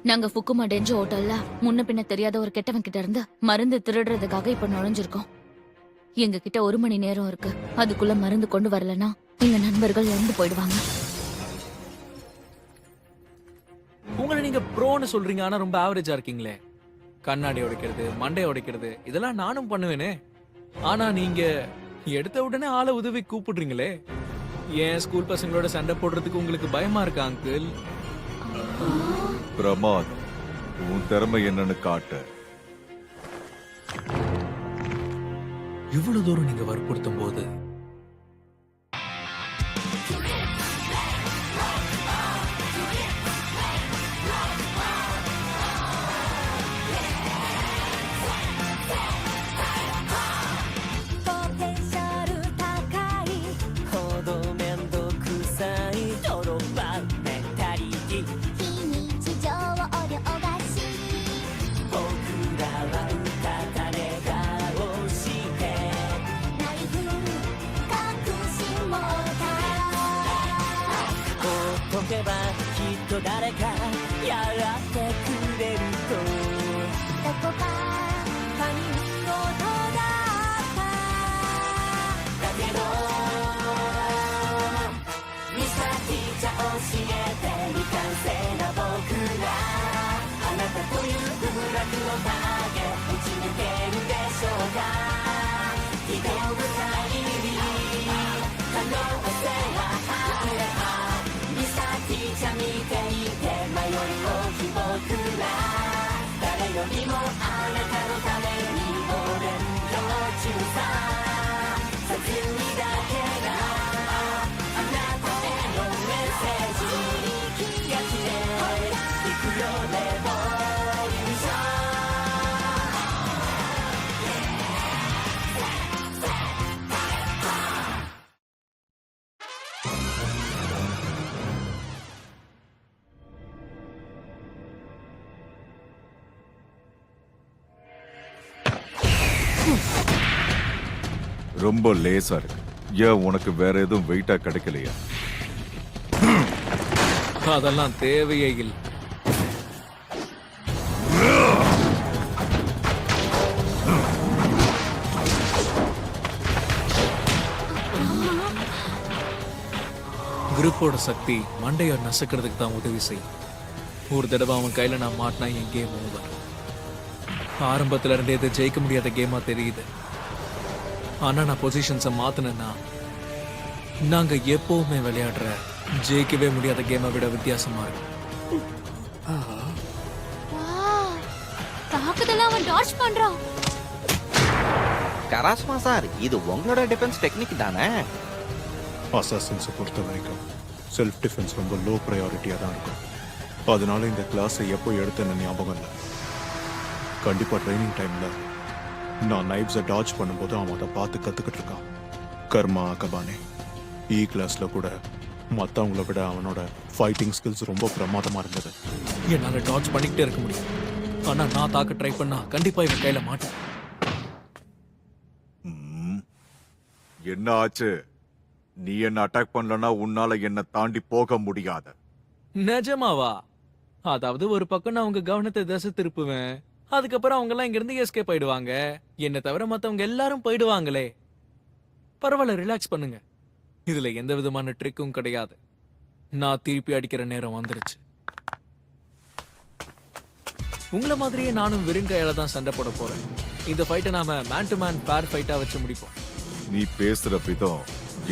நாங்க ஃபுக்குமா டெஞ்சு ஹோட்டல்ல முன்ன பின்ன தெரியாத ஒரு கெட்டவன் கிட்ட இருந்து மருந்து திருடுறதுக்காக இப்ப நுழைஞ்சிருக்கோம். எங்க கிட்ட 1 மணி நேரம் இருக்கு. அதுக்குள்ள மருந்து கொண்டு வரலனா எங்க நண்பர்கள் இறந்து போயிடுவாங்க. உங்களை நீங்க ப்ரோன்னு சொல்றீங்க, ஆனா ரொம்ப ஆவரேஜா இருக்கீங்களே. கண்ணாடி உடைக்கிறது, மண்டை உடைக்கிறது இதெல்லாம் நானும் பண்ணுவேனே. ஆனா நீங்க எடுத்த உடனே ஆளை உதவி கூப்பிடுறீங்களே. ஏன் ஸ்கூல் பசங்களோட சண்டை போடுறதுக்கு உங்களுக்கு பயமா இருக்கா அங்கிள்? பிரமாத், உன் திறமை என்னன்னு காட்டு. இவ்வளவு தூரம் நீங்க வற்புறுத்தும் போது ரொம்ப லேசா இருக்கு. ஏன் உனக்கு வேற எதுவும் வெயிட்டா கிடைக்கலையா? அதெல்லாம் தேவையே இல்லை. குரூப்போட சக்தி மண்டையை நசுக்கிறதுக்கு தான் உதவி செய்யும். ஒரு தடவை அவன் கையில நான் மாட்டினா என் கேம் ஓவர். ஆரம்பத்துல இருந்தே இதை ஜெயிக்க முடியாத கேமா தெரியுது. ஆனா நான் பொசிஷன்ஸை மாத்தினா நாங்க எப்பவுமே விளையாடுற ஜெயிக்கவே முடியாத கேமை விட வித்தியாசமா இருக்கு. தாக்குதல அவன் டாட்ஜ் பண்றான். கராஸ்மா சார், இது உங்களோட டிஃபென்ஸ் டெக்னிக் தானே? அசாசின்ஸை பொறுத்த வரைக்கும் செல்ஃப் டிஃபென்ஸ் ரொம்ப லோ ப்ரையாரிட்டியாக தான் இருக்கும். அதனால இந்த கிளாஸை எப்போ எடுத்தேன்னு ஞாபகம் இல்லை. கண்டிப்பாக ட்ரைனிங் டைமில் நான் நைப்ஸை டாட்ஜ் பண்ணும்போது அவன் அதை பார்த்து கற்றுக்கிட்டு இருக்கான். கர்மா கபானே இ கிளாஸில் கூட மற்றவங்கள விட அவனோட ஃபைட்டிங் ஸ்கில்ஸ் ரொம்ப பிரமாதமாக இருந்தது. என்னால டாட்ஜ் பண்ணிக்கிட்டே இருக்க முடியும். ஆனா நான் தாக்க ட்ரை பண்ணா கண்டிப்பா இவன் கையில மாட்டேன். என்ன ஆச்சு? நீ என்ன அட்டாக் பண்ணலனா உன்னால என்ன தாண்டி போக முடியாது. நிஜமாவா? அதாவது ஒரு பக்கம் நான் உங்க கவனத்தை திசை திருப்புவேன், அதுக்கப்புறம் அவங்க எல்லாம் இங்க இருந்து எஸ்கேப் ஆயிடுவாங்க. என்ன தவிர மத்தவங்க எல்லாரும் போயிடுவாங்களே. பரவாயில்ல, ரிலாக்ஸ் பண்ணுங்க. இதுல எந்த விதமான ட்ரிக்கும் கிடையாது. நான் திருப்பி அடிக்கிற நேரம் வந்துருச்சு. உங்களை மாதிரியே நானும் வெறுங்கையால தான் சண்டை போட போறேன். இந்த ஃபைட்டை நாம மேன் டு மேன் ஃபேர் ஃபைட்டா வச்சு முடிப்போம். நீ பேசுற விதம்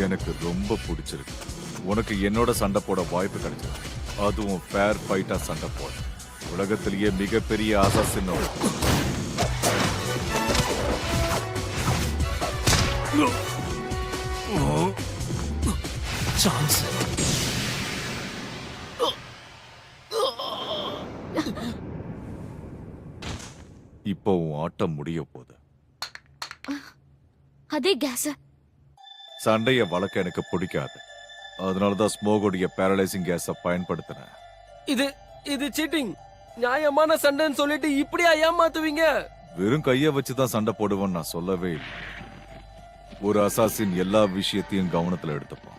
எனக்கு ரொம்ப பிடிச்சிருக்கு. உனக்கு என்னோட சண்டை போட வாய்ப்பு கிடைச்சிருக்கு. அதுவும் ஃபேர் ஃபைட்டா சண்டை போட. உலகத்திலேயே மிகப்பெரிய அசாசின் சான்ஸ். இப்போ உன் ஆட்டம் முடிய போகுது. அதே கேஸ் சண்டைய வளர்க்க எனக்கு பிடிக்காது. அதனாலதான் ஸ்மோகோடைய பேரலைசிங் கேஸ பயன்படுத்தினேன். இது சீட்டிங். நியாயமான சண்டைன்னு சொல்லிட்டு இப்படியா ஏமாத்துவீங்க? வெறும் கைய வச்சுதான் சண்டை போடுவேன்னு நான் சொல்லவே இல்லை. ஒரு அசாசின் எல்லா விஷயத்தையும் கவனத்துல எடுத்துப்பான்.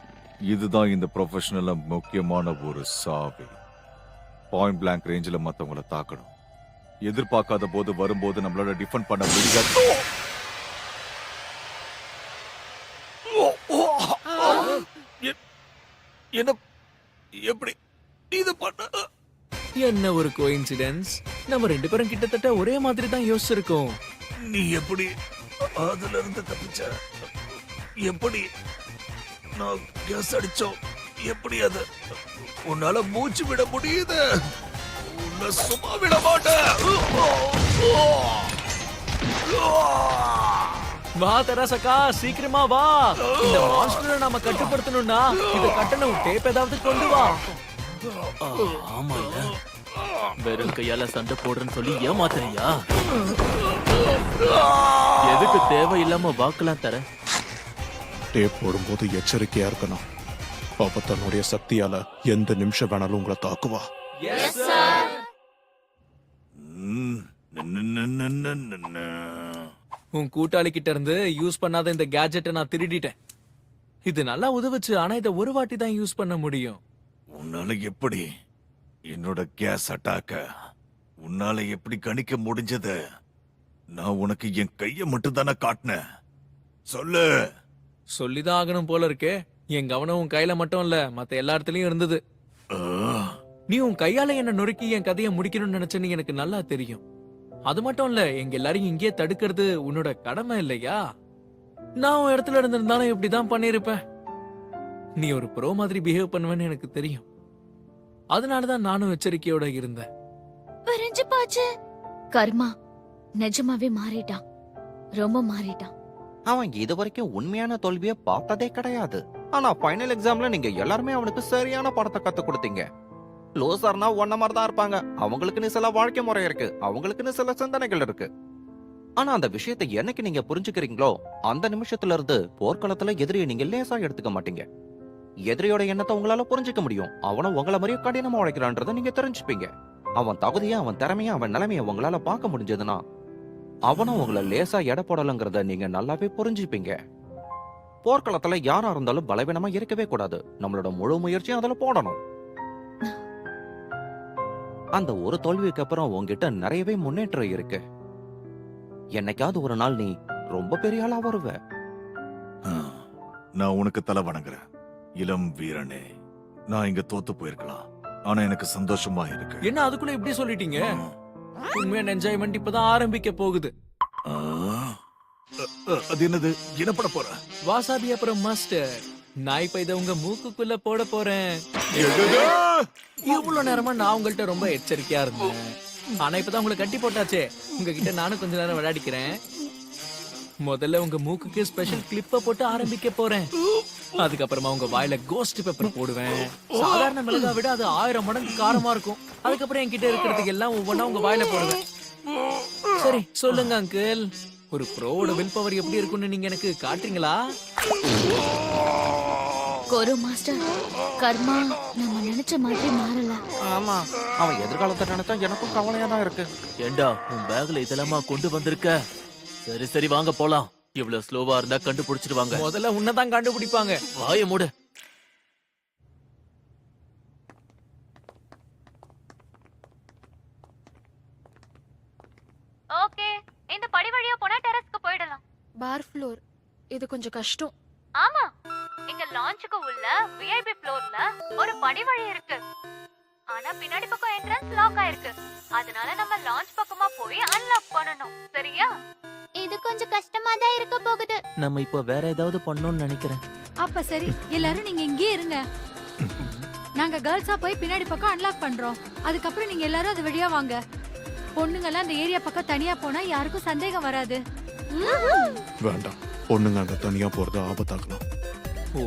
இதுதான் இந்த ப்ரொஃபஷனல்ல முக்கியமான ஒரு சாவி. பாயிண்ட் பிளாங்க் ரேஞ்சில் மத்தவங்கள தாக்கணும். எதிர்பார்க்காத போது வரும்போது நம்மளோட டிஃபெண்ட் பண்ண முடியாது. என்ன எப்படி இது பண்ண? என்ன ஒரு கோஇன்சிடென்ஸ். நம்ம 2 பேரும் கிட்டத்தட்ட ஒரே மாதிரி தான் யோசிச்சிருக்கோம். நீ எப்படி அதுல இருந்து தப்பிச்ச? எப்படி நான் கேஸ் அடிச்சோம்? எப்படி அது உன்னால மூச்சு விட முடியுது? உன்னை சும்மா விட மாட்டேன். வா தெரசக்கா, சீக்கிரமா வா. இந்த மாஸ்டரை நாம கட்டுப்படுத்தணும்னா இத கட்டணும். டேப் ஏதாவது கொண்டு வா. ஆமால, வெறும் கையால சண்டை போடுறேன்னு சொல்லி ஏமாத்துறியா? எதுக்கு தேவையில்லாம வாக்கெல்லாம் தர? டேப் போடும்போது எச்சரிக்கையா இருக்கணும். அப்ப தன்னுடைய சக்தியால எந்த நிமிஷம் வேணாலும் உங்களை தாக்குவா. உன் கூட்டாளி கிட்ட இருந்து யூஸ் பண்ணாத இந்த கேஜெட்டை நான் திருடிட்டேன். இது நல்லா உதவுச்சு, ஆனா இதை ஒரு வாட்டி தான் யூஸ் பண்ண முடியும். உன்னால எப்படி என்னோட கேஸ் அட்டாக்க உன்னால எப்படி கணிக்க முடிஞ்சது? நான் உனக்கு என் கைய மட்டும் தானே காட்டினேன். சொல்லு. சொல்லிதான் ஆகணும் போல இருக்கே. என் கவனம் உன் கையில மட்டும் இல்ல, மத்த எல்லா இடத்துலயும் இருந்தது. நீ உன் கையால என்ன நொறுக்கி என் கதையை முடிக்கணும்னு நினைச்சேன்னு எனக்கு நல்லா தெரியும். அது மட்டும் இல்ல, எங்க எல்லாரையும் இங்கேயே தடுக்கிறது உன்னோட கடமை இல்லையா? நான் உன் இடத்துல இருந்திருந்தாலும் இப்படிதான் பண்ணிருப்பேன். நீ ஒரு ப்ரோ மாதிரி பிஹேவ் பண்ணுவேன்னு எனக்கு தெரியும். அதனாலதான் நானும் எச்சரிக்கையோட இருந்தேன். புரிஞ்சு போச்சு. கர்மா நிஜமாவே மாறிட்டான், ரொம்ப மாறிட்டான். அவன் இது வரைக்கும் உண்மையான தோல்வியை பார்த்ததே கிடையாது. ஆனா ஃபைனல் எக்ஸாம்ல நீங்க எல்லாருமே அவனுக்கு சரியான பாடத்தை கத்து கொடுத்தீங்க. லோசர்னா ஒன்ன மாதிரி தான் இருப்பாங்க. அவங்களுக்குன்னு சில வாழ்க்கை முறை இருக்கு, அவங்களுக்குன்னு சில சிந்தனைகள் இருக்கு. ஆனா அந்த விஷயத்தை என்னைக்கு நீங்க புரிஞ்சுக்கிறீங்களோ அந்த நிமிஷத்துல இருந்து போர்க்களத்துல எதிரியை நீங்க லேசா எடுத்துக்க மாட்டீங்க. எதிரியோட எண்ணத்தை உங்களால புரிஞ்சுக்க முடியும். அவனும் உங்களை மாதிரியே கடினமா உழைக்கிறான்றதை நீங்க தெரிஞ்சுப்பீங்க. அவன் தகுதியா, அவன் திறமையா, அவன் நிலைமைய உங்களால பார்க்க முடிஞ்சதுன்னா அவனும் உங்களை லேசா எடை போடலங்கிறத நீங்க நல்லாவே புரிஞ்சுப்பீங்க. போர்க்களத்துல யாரா இருந்தாலும் பலவீனமா இருக்கவே கூடாது. நம்மளோட முழு முயற்சியும் அதுல போடணும். அந்த ஒரு தோல்விக்கு அப்புறம் உங்ககிட்ட நிறையவே முன்னேற்றம் இருக்கு. என்னைக்காவது ஒரு நாள் நீ ரொம்ப பெரிய ஆளா வருவ. நான் உனக்கு தலை வணங்குறேன் இளம் வீரனே. நான் இங்க தோத்து போயிருக்கலாம், ஆனா எனக்கு சந்தோஷமா இருக்கு. என்ன அதுக்குள்ள இப்படி சொல்லிட்டீங்க? உண்மையான என்ஜாய்மெண்ட் இப்பதான் ஆரம்பிக்க போகுது. அது என்னது? என்ன பண்ண போற? வாசாபி அப்புறம் மாஸ்டர். நான் இப்ப இதை உங்க மூக்குக்குள்ள போட போறேன். இவ்வளவு நேரமா நான் உங்கள்ட்ட ரொம்ப எச்சரிக்கையா இருந்தேன். ஆனா இப்பதான் உங்களை கட்டி போட்டாச்சே, உங்ககிட்ட நானும் கொஞ்ச நேரம் விளையாடிக்கிறேன். முதல்ல உங்க மூக்குக்கு ஸ்பெஷல் கிளிப்ப போட்டு ஆரம்பிக்க போறேன். அதுக்கப்புறமா உங்க வாயில கோஸ்ட் பேப்பர் போடுவேன். சாதாரண மிளகா விட அது 1000 மடங்கு காரமா இருக்கும். அதுக்கப்புறம் என்கிட்ட இருக்கிறதுக்கு எல்லாம் ஒவ்வொன்றா உங்க வாயில போடுவேன். சரி சொல்லுங்க அங்கிள், ஒரு ப்ரோவோட வில் பவர் எப்படி இருக்கும்னு நீங்க எனக்கு காட்டுறீங்களா? கோரு மாஸ்டர், கர்மா நம்ம நினைச்ச மாதிரி மாறல. ஆமா, அவன் எதிர்காலத்தை நினைச்சா எனக்கும் கவலையா தான் இருக்கு. ஏண்டா, உன் பேக்ல இதெல்லாமா கொண்டு வந்திருக்க? சரி சரி வாங்க போலாம். இவ்வளவு ஸ்லோவா இருந்தா கண்டுபிடிச்சிடுவாங்க. முதல்ல உன்னதான் கண்டுபிடிப்பாங்க. வாய மூடு. ஓகே, இந்த படி வழியா போனா டெரஸ்க்கு போயிடலாம். பார் ஃப்ளோர், இது கொஞ்சம் கஷ்டம். ஆமா, இங்க லான்ச்சுக்கு உள்ள விஐபி ஃப்ளோர்ல ஒரு படி வழி இருக்கு. ஆனா பின்னாடி பக்கம் என்ட்ரன்ஸ் லாக் ஆயிருக்கு. அதனால நம்ம லான்ச் பக்கமா போய் அன்லாக் பண்ணனும். சரியா? இது கொஞ்சம் கஷ்டமா தான் இருக்க போகுது. நம்ம இப்போ வேற ஏதாவது பண்ணணும்னு நினைக்கிறேன். அப்ப சரி, எல்லாரும் நீங்க இங்கேயே இருங்க. நாங்க கேர்ள்ஸா போய் பின்னாடி பக்கம் அன்லாக் பண்றோம். அதுக்கப்புறம் நீங்க எல்லாரும் அது வழியா வாங்க. பொண்ணுங்கெல்லாம் அந்த ஏரியா பக்கம் தனியா போனா யாருக்கும் சந்தேகம் வராது. வேண்டாம், பொண்ணுங்க அங்க தனியா போறது ஆபத்தாகலாம். ஓ,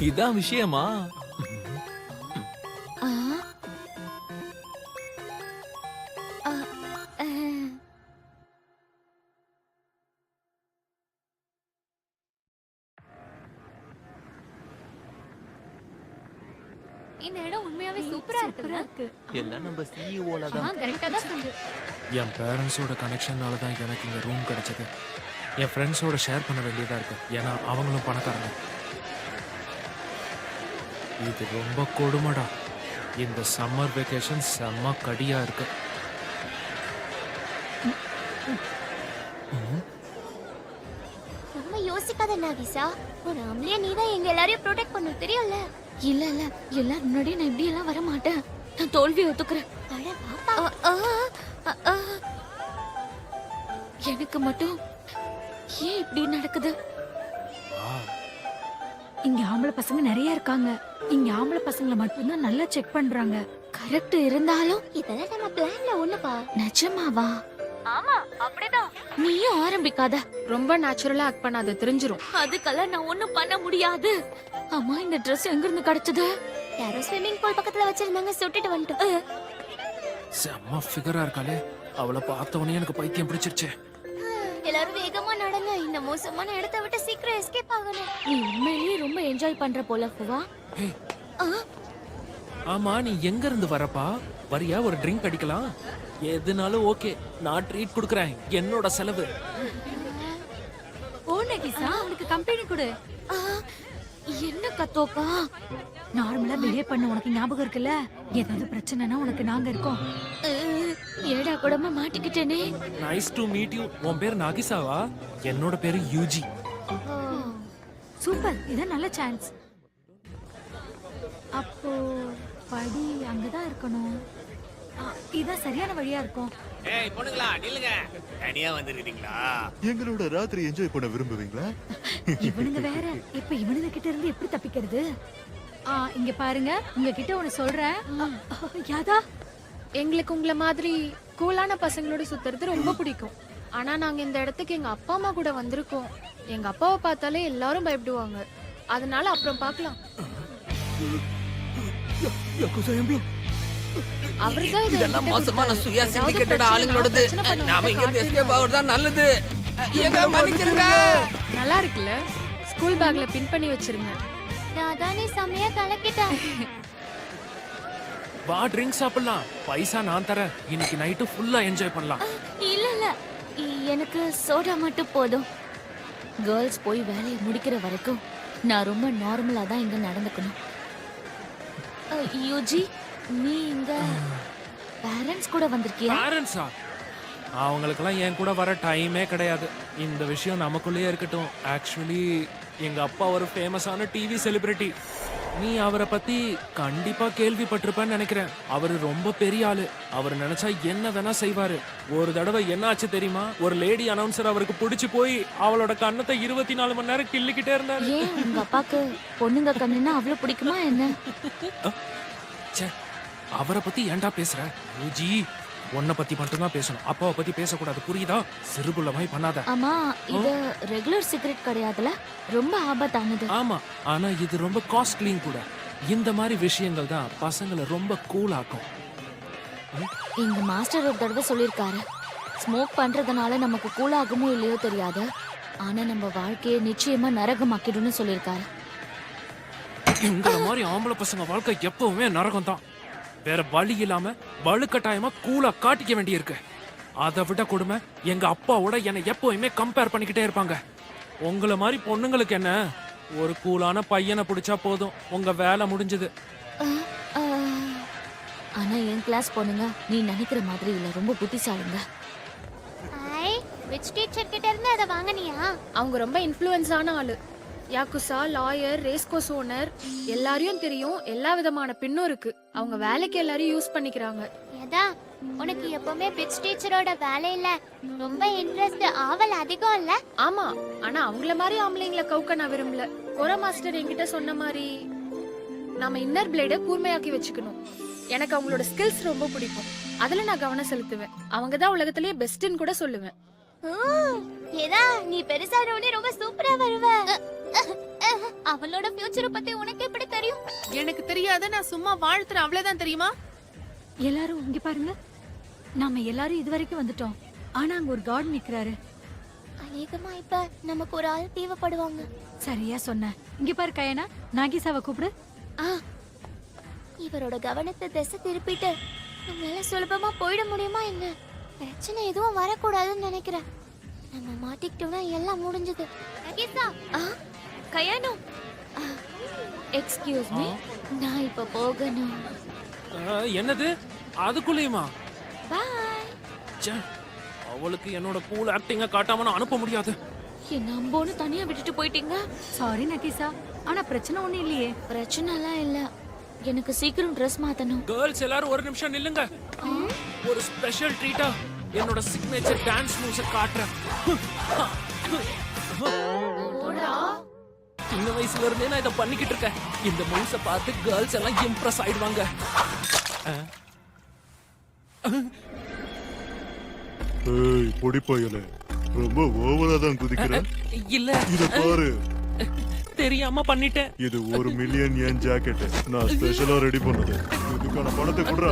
இதான் விஷயமா? ஆ? ஆ, ஆ. இந்த இடம் உண்மையாவே சூப்பரா இருக்கு. எல்லாம் நம்ம சிஇஓல தான். கரெக்ட்டா தான் சொல்லு. என் பேரண்ட்ஸோட கனெக்ஷனால தான் எனக்கு இங்க ரூம் கிடைச்சது. என் ஃப்ரெண்ட்ஸோட ஷேர் பண்ண வேண்டியதா இருக்கு, ஏன்னா அவங்களும் பணக்காரங்க. இது ரொம்ப கொடுமைடா. இந்த சம்மர் வெக்கேஷன் செம்ம கடியா இருக்கு. ரொம்ப யோசிக்காத நாகிசா. ஒரு ஆம்பளையா நீ தான் எங்க எல்லாரையும் ப்ரொடெக்ட் பண்ண தெரியும்ல. இல்ல இல்ல எல்லாரும் முன்னாடி நான் இப்படி எல்லாம் வர மாட்டேன். நான் தோல்வி ஒத்துக்கிறேன். அட பாப்பா. எனக்கு மட்டும் ஏன் இப்படி நடக்குது? இங்க ஆம்பளை பசங்க நிறைய இருக்காங்க. இங்க ஆம்பளை பசங்களை மட்டும்தான் நல்லா செக் பண்றாங்க. கரெக்ட் இருந்தாலும் இதெல்லாம் நம்ம பிளான்ல ஒண்ணுப்பா. நிஜமாவா? ஆமா அப்படிதான். நீயும் ஆரம்பிக்காத. ரொம்ப நேச்சுரலா ஆக்ட் பண்ணாத, தெரிஞ்சிரும். அதுக்கெல்லாம் நான் ஒண்ணும் பண்ண முடியாது. அம்மா இந்த Dress எங்க இருந்து கிடைச்சது? யாரோ ஸ்விம்மிங் பூல் பக்கத்துல வச்சிருந்தாங்க, சுட்டிட்டு வந்துட்டோம். செம்ம ஃபிகரா இருக்காளே. அவளை பார்த்த உடனே எனக்கு பைத்தியம் பிடிச்சிருச்சு. எல்லாரும் வேகமா நடங்க. இந்த மோசமான இடத்தை விட்டு சீக்கிரம் எஸ்கேப் ஆகணும். நீ உண்மையிலேயே ரொம்ப என்ஜாய் பண்ற போல புவா. ஏய், ஆமா நீ எங்க இருந்து வரப்பா? வரியா ஒரு ட்ரிங்க் அடிக்கலாம்? எதுனாலும் ஓகே, நான் ட்ரீட் கொடுக்கறேன், என்னோட செலவு. ஓ நகிசா, அவனுக்கு கம்பெனி கொடு. ஆ, என்ன கத்தோக்கா? நார்மலா பிஹேவ் பண்ண உனக்கு ஞாபகம் இருக்குல்ல? ஏதாவது பிரச்சனைனா உனக்கு நாங்க இருக்கோம். ஏடா கூடமா மாட்டிக்கிட்டேனே. Nice to meet you. உன் பேர் நாகிசாவா? என்னோட பேரு யூஜி. சூப்பர், இதான் நல்ல சான்ஸ். அப்போ படி அங்கதான் இருக்கணும். இதான் சரியான வழியா இருக்கும். ஏய் பொண்ணுங்களா நில்லுங்க. தனியா வந்திருக்கீங்களா? எங்களோட ராத்திரி என்ஜாய் பண்ண விரும்புவீங்களா? இவனுங்க வேற. இப்ப இவனுங்க கிட்ட இருந்து எப்படி தப்பிக்கிறது? இங்க பாருங்க, உங்ககிட்ட ஒண்ணு சொல்றேன். யாதா, எங்களுக்கு உங்களை மாதிரி கூலான பசங்களோட சுத்துறது ரொம்ப பிடிக்கும். ஆனா நாங்க இந்த இடத்துக்கு எங்க அப்பா அம்மா கூட வந்திருக்கோம். எங்க அப்பாவை பார்த்தாலே எல்லாரும் பயப்படுவாங்க. அதனால அப்புறம் பார்க்கலாம். அவர்தான் இதை இதெல்லாம் என்கிட்ட மோசமான கொடுத்தாரு. சுயா ஏதாவது சிண்டிகேட்டட் பிரச்சனை ஆளுங்களோடது. பிரச்சனை பண்ணுவாங்க, நாம இங்க இருந்து காட்டுங்க. எஸ்கேப் ஆகுறது தான் நல்லது. எங்க மன்னிச்சிருங்க. நல்லா இருக்குல்ல? ஸ்கூல் பேக்ல பின் பண்ணி வச்சிருங்க. நான் தானே செமையா கலக்கிட்டேன். வா ட்ரிங்க் சாப்பிடலாம். பைசா நான் தரேன். இன்னைக்கு நைட்டு ஃபுல்லா என்ஜாய் பண்ணலாம். இல்ல இல்ல, எனக்கு சோடா மட்டும் போதும். கேர்ள்ஸ் போய் வேலையை முடிக்கிற வரைக்கும் நான் ரொம்ப நார்மலா தான் இங்க நடந்துக்கணும். யூஜி, நீ இங்க பேரண்ட்ஸ் கூட வந்திருக்கியா? பேரண்ட்ஸா? அவங்களுக்கெல்லாம் என் கூட வர டைமே கிடையாது. இந்த விஷயம் நமக்குள்ளேயே இருக்கட்டும். ஆக்சுவலி எங்க அப்பா ஒரு ஃபேமஸான டிவி செலிபிரிட்டி. நீ அவரை பத்தி கண்டிப்பா கேள்விப்பட்டிருப்பேன்னு நினைக்கிறேன். அவரு ரொம்ப பெரிய ஆளு. அவர் நினைச்சா என்ன வேணா செய்வாரு. ஒரு தடவை என்ன ஆச்சு தெரியுமா? ஒரு லேடி அனௌன்சர் அவருக்கு பிடிச்சு போய் அவளோட கண்ணத்தை 24 மணி நேரம் கிள்ளிக்கிட்டே இருந்தாரு. ஏன் உங்க அப்பாக்கு பொண்ணுங்க கண்ணுன்னா அவ்வளவு பிடிக்குமா என்ன? ச்சே, அவரை பத்தி ஏன்டா பேசுற? யூஜி, உன்னை பத்தி மட்டும்தான் பேசணும். அப்பாவை பத்தி பேசக்கூடாது, புரியுதா? சிறுபுள்ள மாதிரி பண்ணாத. ஆமா, இது ரெகுலர் சிகரெட் கிடையாதுல, ரொம்ப ஆபத்தானது. ஆமா, ஆனா இது ரொம்ப காஸ்ட்லியும் கூட. இந்த மாதிரி விஷயங்கள் தான் பசங்களை ரொம்ப கூல் ஆக்கும். எங்க மாஸ்டர் ஒரு தடவை சொல்லியிருக்காரு, ஸ்மோக் பண்றதுனால நமக்கு கூல் ஆகுமோ இல்லையோ தெரியாது, ஆனா நம்ம வாழ்க்கையை நிச்சயமா நரகமாக்கிடும்னு சொல்லியிருக்காரு. எங்களை மாதிரி ஆம்பளை பசங்க வாழ்க்கை எப்பவுமே நரகம் தான். வேற வழி இல்லாம வலுக்கட்டாயமா கூலா காட்டிக்க வேண்டியிருக்கு. அதை விட கொடுமை, எங்க அப்பாவோட என்னை எப்பவுமே கம்பேர் பண்ணிக்கிட்டே இருப்பாங்க. உங்களை மாதிரி பொண்ணுங்களுக்கு என்ன, ஒரு கூலான பையனை பிடிச்சா போதும், உங்க வேலை முடிஞ்சது. ஆனா என் கிளாஸ் பொண்ணுங்க நீ நினைக்கிற மாதிரி இல்ல, ரொம்ப புத்திசாலிங்க. ஐ, விச் டீச்சர் கிட்ட இருந்து அத வாங்குனியா? அவங்க ரொம்ப இன்ஃப்ளூயன்ஸ் ஆன ஆளு. யாக்குசா, லாயர், ரேஸ்கோஸ் ஓனர், எல்லாரையும் தெரியும். எல்லா விதமான பின்னும் இருக்கு. அவங்க வேலைக்கு எல்லாரையும் யூஸ் பண்ணிக்கிறாங்க. ஏதா, உனக்கு எப்பவுமே பிச் டீச்சரோட வேலை இல்ல, ரொம்ப இன்ட்ரெஸ்ட் ஆவல் அதிகம் இல்ல? ஆமா, ஆனா அவங்கள மாதிரி ஆம்பளைங்களை கவுக்க நான் விரும்பல. கொர மாஸ்டர் என்கிட்ட சொன்ன மாதிரி நாம இன்னர் பிளேட கூர்மையாக்கி வச்சுக்கணும். எனக்கு அவங்களோட ஸ்கில்ஸ் ரொம்ப பிடிக்கும். அதுல நான் கவனம் செலுத்துவேன். அவங்க தான் உலகத்திலேயே பெஸ்ட்னு கூட சொல்லுவேன். ஏதா, நீ பெருசானவனே ரொம்ப சூப்பரா வருவ. அவளோட ஃபியூச்சரை பத்தி உனக்கு எப்படி தெரியும்? எனக்கு தெரியாத, நான் சும்மா வாழ்த்துறேன், அவ்வளவுதான். தெரியுமா? எல்லாரும் இங்க பாருங்க, நாம எல்லாரும் இதுவரைக்கும் வந்துட்டோம். ஆனா அங்க ஒரு காட் நிக்கிறாரு. அநேகமா இப்ப நமக்கு ஒரு ஆள் தேவைப்படுவாங்க. சரியா சொன்ன. இங்க பாரு கயனா, நாகிசாவை கூப்பிடு. இவரோட கவனத்தை திசை திருப்பிட்டு நம்மளால சுலபமா போயிட முடியுமா என்ன? பிரச்சனை எதுவும் வரக்கூடாதுன்னு நினைக்கிறேன். நம்ம மாட்டிக்கிட்டோம்னா எல்லாம் முடிஞ்சது. நகிசா, கயானோ, எக்ஸ்கியூஸ் மீ, நான் இப்ப போகணும். என்னது அதுக்குள்ளேயுமா? பாய். ச்சே, அவளுக்கு என்னோட கூல் ஆக்டிங்க காட்டாம நான் அனுப்ப முடியாது. என்ன அம்போன்னு தனியா விட்டுட்டு போயிட்டீங்க. சாரி நகிசா, ஆனா பிரச்சனை ஒண்ணும் இல்லையே. பிரச்சனை எல்லாம் இல்ல, எனக்கு சீக்கிரம் ட்ரெஸ் மாத்தணும். கேர்ள்ஸ் எல்லாரும் ஒரு நிமிஷம் நில்லுங்க. ஒரு ஸ்பெஷல் ட்ரீட்டா என்னோட சிக்னேச்சர் டான்ஸ் மூவ்ஸ காட்டுறேன். சின்ன வயசுல இருந்தே நான் இதை பண்ணிக்கிட்டு இருக்கேன். இந்த மூவ்ஸ பார்த்து கேர்ள்ஸ் எல்லாம் இம்ப்ரெஸ் ஆயிடுவாங்க. ஏய் பொடிப்பையல, ரொம்ப ஓவரா தான் குதிக்கிற. இல்ல, இத பாரு, தெரியாம பண்ணிட்டேன். இது 1 மில்லியன் yen ஜாக்கெட். நான் ஸ்பெஷலா ரெடி பண்ணது. இதுக்கான பணத்தை குடுறா.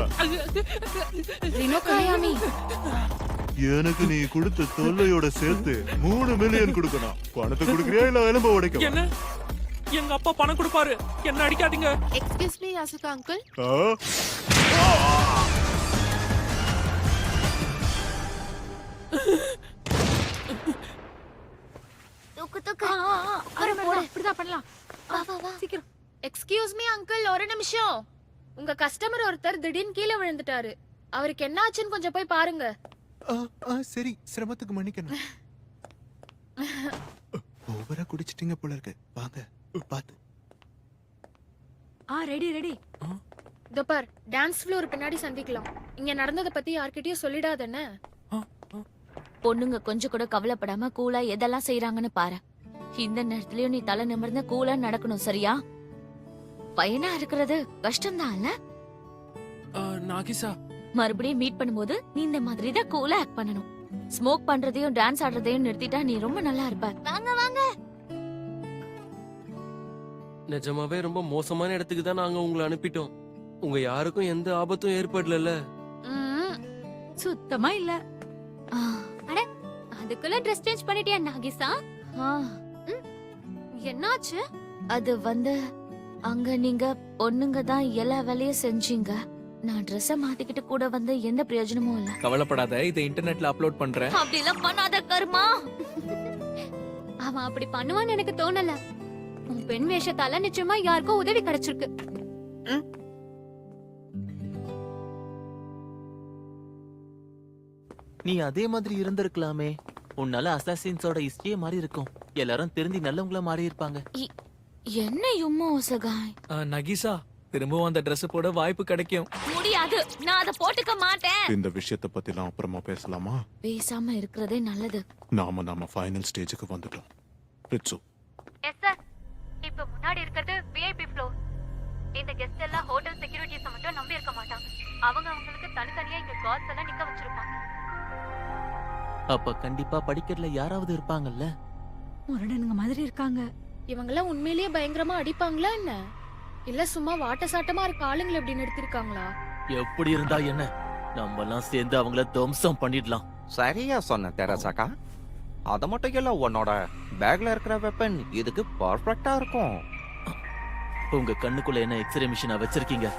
ரினோகாயாமி, எனக்கு நீ கொடுத்த தொல்லையோட சேர்த்து 3 மில்லியன் கொடுக்கணும். பணத்தை கொடுக்கறியா இல்ல எலும்ப உடைக்க? என்ன, எங்க அப்பா பணம் கொடுப்பாரு, என்ன அடிக்காதீங்க. Excuse me Yasuka uncle. தூக்கு தூக்கு. அப்படிதான் பண்ணலாம். வா வா வா. சீக்கிரம். எக்ஸ்கியூஸ் மீ அங்கிள், ஒரு நிமிஷம். உங்க கஸ்டமர் ஒருத்தர் திடீர்னு கீழே விழுந்துட்டாரு. அவருக்கு என்ன ஆச்சுன்னு கொஞ்சம் போய் பாருங்க. சரி, சிரமத்துக்கு மன்னிக்கணும். ஓவரா குடிச்சிட்டீங்க போல இருக்கு. வாங்க பாத்து. Ready ready. இதோ பார், டான்ஸ் ஃப்ளோர் பின்னாடி சந்திக்கலாம். இங்க நடந்ததை பத்தி யார்கிட்டயும் சொல்லிடாதேன்னு. பொண்ணுங்க கொஞ்சம் கூட கவலைப்படாம கூலா எதெல்லாம் செய்யறாங்கன்னு பாரு. இந்த நேரத்துலயும் நீ தலை நிமிர்ந்து கூலா நடக்கணும், சரியா? பையனா இருக்கிறது கஷ்டம்தான். நாகிசா, மறுபடியும் மீட் பண்ணும்போது நீ இந்த மாதிரி தான் கூலா ஆக்ட் பண்ணணும். ஸ்மோக் பண்றதையும் டான்ஸ் ஆடுறதையும் நிறுத்திட்டா நீ ரொம்ப நல்லா இருப்ப. வாங்க வாங்க. நிஜமாவே ரொம்ப மோசமான இடத்துக்கு தான் நாங்க உங்களை அனுப்பிட்டோம். உங்க யாருக்கும் எந்த ஆபத்தும் ஏற்படல. சுத்தமா இல்ல. அதுக்குள்ள ட்ரெஸ் சேஞ்ச் பண்ணிட்டியா நாகிசா? என்னாச்சு? அது வந்து அங்க நீங்க பொண்ணுங்க தான் எல்லா வேலையும் செஞ்சீங்க. நான் ட்ரெஸ்ஸ மாத்திக்கிட்டு கூட வந்து எந்த பிரயோஜனமும் இல்ல. கவலைப்படாத, இதை இன்டர்நெட்ல அப்லோட் பண்றேன். அப்படி எல்லாம் பண்ணாத கர்மா. அவன் அப்படி பண்ணுவான்னு எனக்கு தோணல. உன் பெண் வேஷத்தால நிச்சயமா யாருக்கோ உதவி கிடைச்சிருக்கு. நீ அதே மாதிரி இருந்திருக்கலாமே. உன்னால அசாசின்ஸோட ஹிஸ்டரியே மாறி இருக்கும். எல்லாரும் திருந்தி நல்லவங்கள மாறி இருப்பாங்க. என்ன யும்மா ஒசகாய்? நகிசா, திரும்பவும் அந்த Dress போட வாய்ப்பு கிடைக்கும். முடியாது, நான் அதை போட்டுக்க மாட்டேன். இந்த விஷயத்தை பத்திலாம் அப்புறமா பேசலாமா? பேசாம இருக்கிறதே நல்லது. நாம ஃபைனல் ஸ்டேஜுக்கு வந்துட்டோம். Ritsu, yes sir. இப்ப முன்னாடி இருக்கிறது விஐபி ஃப்ளோர். இந்த கெஸ்ட் எல்லாம் ஹோட்டல் செக்யூரிட்டிஸ் மட்டும் நம்பி இருக்க மாட்டாங்க. அவங்க அவங்களுக்கு தனித்தனியா இங்க கார்ட்ஸ் எல்லாம் நிக்க வச்சிருப்பாங்க. அப்ப கண்டிப்பா படிக்கட்டுல யாராவது இருப்பாங்கல்ல. முரடனுங்க மாதிரி இருக்காங்க. இவங்கெல்லாம் உண்மையிலேயே பயங்கரமா அடிப்பாங்களா என்ன? இல்ல சும்மா வாட்ட சாட்டமா இருக்க ஆளுங்களை எப்படி நிறுத்திருக்காங்களா? எப்படி இருந்தா என்ன, நம்ம எல்லாம் சேர்ந்து அவங்கள துவம்சம் பண்ணிடலாம். சரியா சொன்ன தெரசாக்கா. அத மட்டும் இல்ல, உன்னோட பேக்ல இருக்கிற வெப்பன் இதுக்கு பர்ஃபெக்ட்டா இருக்கும். உங்க கண்ணுக்குள்ள என்ன எக்ஸ்ரே மிஷினா வச்சிருக்கீங்க?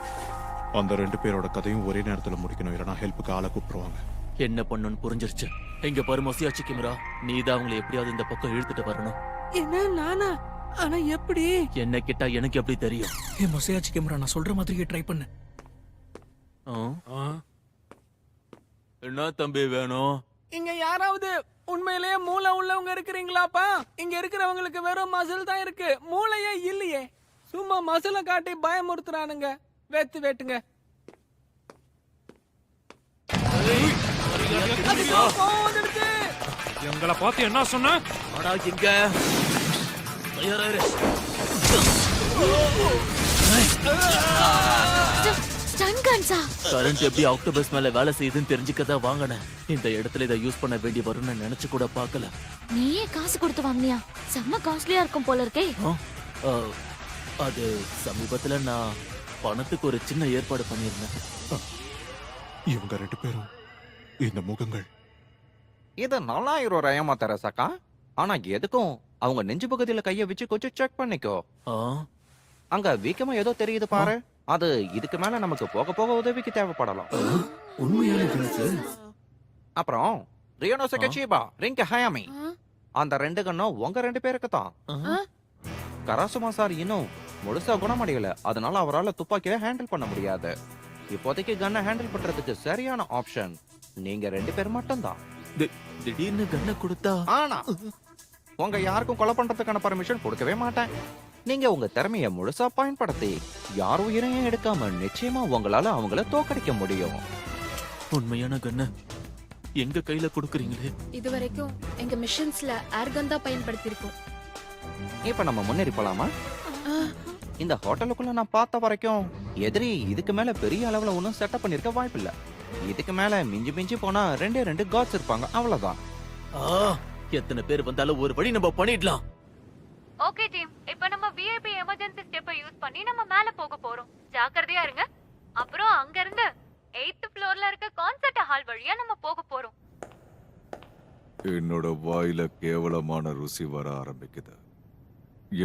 அந்த 2 பேரோட கதையும் ஒரே நேரத்துல முடிக்கணும், இல்லைன்னா ஹெல்ப்புக்கு ஆளை கூப்பிடுவாங்க. என்ன பண்ணணும்னு புரிஞ்சிருச்சு. இங்க பாரு மொசியாச்சி கிமரா, நீதான் அவங்களை எப்படியாவது இந்த பக்கம் இழுத்துட்டு வரணும். என்ன நானா? ஆனா எப்படி? என்ன கேட்டா எனக்கு எப்படி தெரியும்? மொசையாச்சி கேமரா, நான் சொல்ற மாதிரியே ட்ரை பண்ணு. என்ன தம்பி வேணும்? இங்க யாராவது உண்மையிலேயே மூளை உள்ளவங்க இருக்கிறீங்களாப்பா? இங்க இருக்கிறவங்களுக்கு வெறும் மசில் தான் இருக்கு, மூளையே இல்லையே. சும்மா மசில காட்டி பயமுறுத்துறானுங்க. வெத்து வெட்டுங்க. எங்களை பார்த்து என்ன சொன்ன? இங்க கரண்ட் எப்படி ஆக்டோபஸ் மேல வேலை செய்யுதுன்னு தெரிஞ்சுக்கதான் வாங்கினேன். இந்த இடத்துல இதை யூஸ் பண்ண வேண்டி வரும்னு நினைச்சு கூட பார்க்கல. நீயே காசு கொடுத்து வாங்கினியா? செம்ம காஸ்ட்லியா இருக்கும் போல இருக்கே. அது சமீபத்துல நான் பணத்துக்கு ஒரு சின்ன ஏற்பாடு பண்ணியிருந்தேன். இவங்க 2 பேரும், இந்த முகங்கள், இது நல்லா ரயமா தெரசாக்கா. ஆனா எதுக்கும் அவங்க நெஞ்சு பகுதியில கைய வச்சு கொஞ்சம் செக் பண்ணிக்கோ. அங்க வீக்கமா ஏதோ தெரியுது பாரு. அது இதுக்கு மேல நமக்கு போக போக உதவிக்கு தேவைப்படலாம். அப்புறம் ரியோனோ சகேச்சிபா, ரிங்க ஹயாமி, அந்த 2 கண்ணும் உங்க 2 பேருக்கு தான். கராசுமா சார் இன்னும் முழுசா குணமடையல, அதனால அவரால் துப்பாக்கியை ஹேண்டில் பண்ண முடியாது. இப்போதைக்கு கன்னை ஹேண்டில் பண்றதுக்கு சரியான ஆப்ஷன் நீங்க 2 பேர் மட்டும்தான். திடீர்னு கண்ணை கொடுத்தா ஆனா உங்க யாருக்கும் கொலை பண்றதுக்கான பர்மிஷன் கொடுக்கவே மாட்டேன். நீங்க உங்க திறமைய முழுசா பயன்படுத்தி யார் உயிரையும் எடுக்காம நிச்சயமா உங்களால அவங்கள தோக்கடிக்க முடியும். உண்மையான கண்ணை எங்க கையில கொடுக்குறீங்களே. இது வரைக்கும் எங்க மிஷன்ஸ்ல ஏர்கன் தான் பயன்படுத்தியிருக்கோம். இப்ப நம்ம முன்னேறி போலாமா? இந்த ஹோட்டலுக்குள்ள நான் பார்த்த வரைக்கும் எதிரி இதுக்கு மேல பெரிய அளவுல ஒன்றும் செட்டப் பண்ணிருக்க வாய்ப்பில்ல. இதுக்கு மேல மிஞ்சி மிஞ்சி போனா 2 காட்ஸ் இருப்பாங்க, அவ்வளவுதான். எத்தனை பேர் வந்தாலும் ஒரு வழி நம்ம பண்ணிடலாம். ஓகே டீம், இப்போ நம்ம விஐபி எமர்ஜென்சி ஸ்டெப்பை யூஸ் பண்ணி நம்ம மேல போக போறோம். ஜாக்கிரதையா இருங்க. அப்புறம் அங்க இருந்து 8th ஃப்ளோர்ல இருக்க கான்சர்ட் ஹால் வழியா நம்ம போக போறோம். என்னோட வாயில கேவலமான ருசி வர ஆரம்பிக்குது.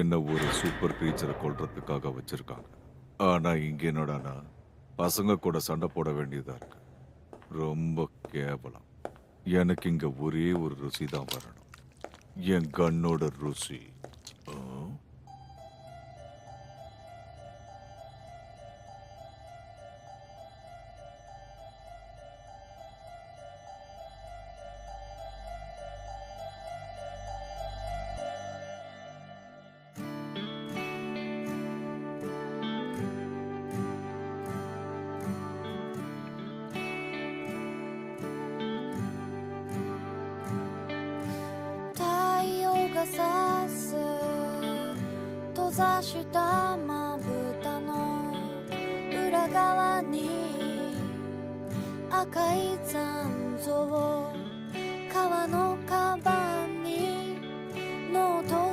என்ன ஒரு சூப்பர் கிரீச்சரை கொல்றதுக்காக வச்சிருக்காங்க. ஆனா இங்க என்னடானா பசங்க கூட சண்டை போட வேண்டியதா இருக்கு. ரொம்ப கேவலம். எனக்கு இங்க ஒரே ஒரு ருசி தான் வரணும், என் கண்ணோட ருசி.さす閉ざしたまぶたの裏側に赤い残像川のカバンにノート